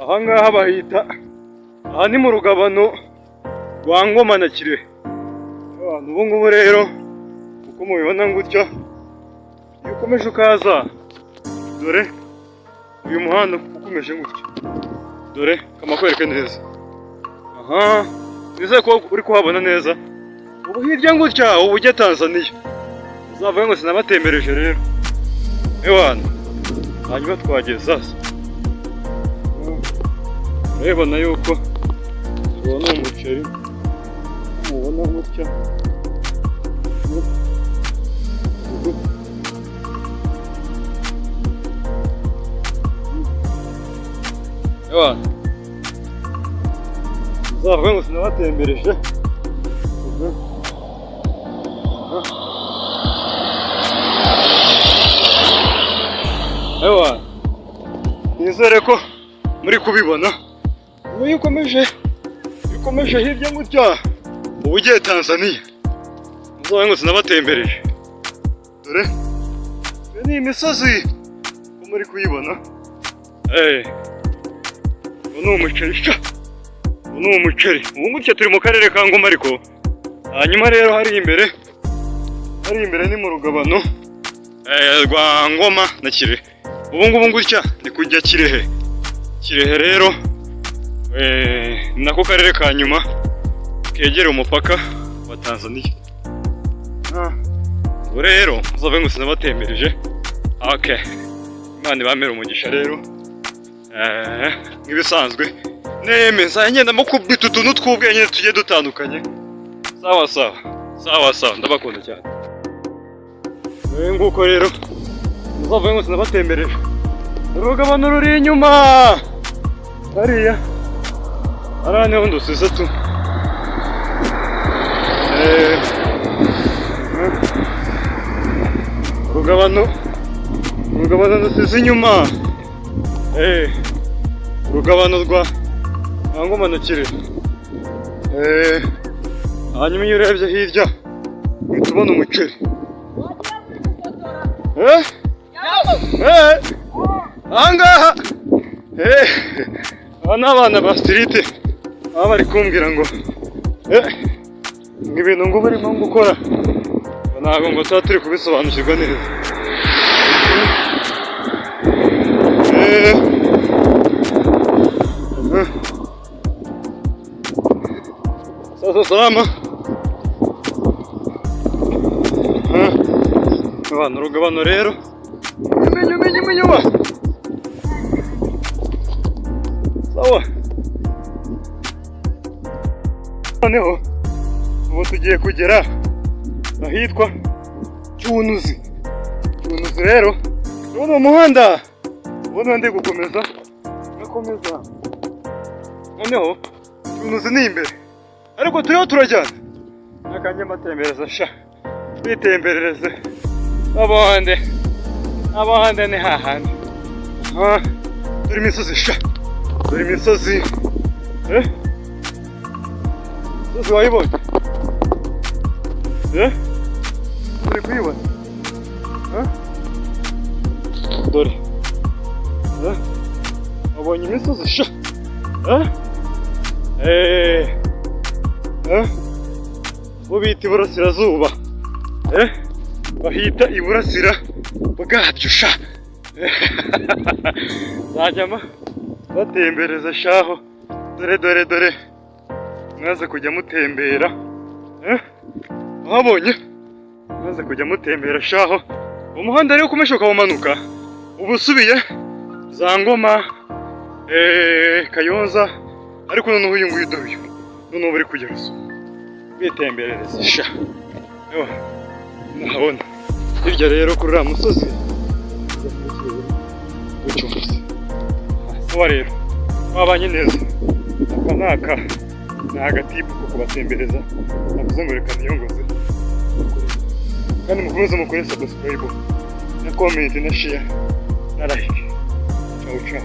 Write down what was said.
Aha ngaha bahita, aha ni mu rugabano rwa Ngoma na Kirehe. Ubu ngubu rero uko mubibona gutya, iyo ukomeje ukaza, dore uyu muhanda ukomeje gutya, dore kamakwereke neza. Aha, nizeye ko uri kuhabona neza. Ubu hirya gutya, ubu ujya Tanzania. Uzavuga ngo sinabatembereje rero. Ewana, hanyuma twageze sasa. Urabona yuko uwo ni umuceri, mubona gutya. Ewana, uzavuga ngo sinabatembereje. Ewana, nizere ko muri kubibona. Ubu iyo ukomeje hirya gutya, ubu ugiye Tanzania. Uzavuga ngo sinabatembereje. Dore ni imisozi uko muri kuyibona. Ubu ni umuceri sha. Ubu ni umuceri. Ubu gutya turi mu karere ka Ngoma ariko. Hanyuma rero hari imbere ni mu rugabano rwa Ngoma na Kirehe. Ubu ngubu gutya ndi kujya Kirehe. Kirehe rero nako karere ka nyuma kegera umupaka wa Tanzania. Ubu rero uzavuga ngo sinabatembereje. Okay. Imana ibamere umugisha rero. Nk'ibisanzwe nemeza ngenda mukubita utuntu tw'ubwenge tugiye dutandukanye. Sawa, ndabakunda cyane. Nguko rero uzavuga ngo sinabatembereje. Urugabano ruri inyuma hariya, hariya niho ndusize tu. Urugabano ndusize inyuma. Urugabano rwa Ngoma na Kirehe. Hanyuma iyo urebye hirya uhita ubona umuceri. Ahangaha aba ni abana ba street, baba bari kumbwira ngo ibintu ngo barimo gukora ntabwo ngo tuba turi kubisobanukirwa neza. Sasa salama. Abantu urugabano rero inyuma. Sawa. Noneho ubu tugiye kugera ahitwa Cyunuzi rero. Urabona umuhanda, ubona ndi gukomeza. Noneho Cyunuzi ni imbere, ariko turiho turajyana n'akanyamutembereza sha, twitemberereze. Abahande ni hahandi. Turi imisozi sha, turi imisozi. Imisozi wayibonye? Turi kuyibona? Dore. Wabonye imisozi sha? Bubita iburasirazuba. Bahita iburasira bwabyo sha. Zajyama batembereza shaho. Dore mwaze kujya mutembera. Wabonye? Mwaze kujya mutembera shaho. Umuhanda rero ukomeje ukawumanuka, ubu usubiye za Ngoma, Kayonza, ariko noneho uyu nguyu dore uyu. Noneho bari kugera bitemberereza sha. Nahabona hirya rero kuri uriya musozi w'Icyunuzi. Sawa rero, mwabanye neza. Aka ni agatipu ko kubatembereza. Navuze ngo reka niyongoze. Kandi mukomeze mukore subscribe na comment na share na like. Ciao.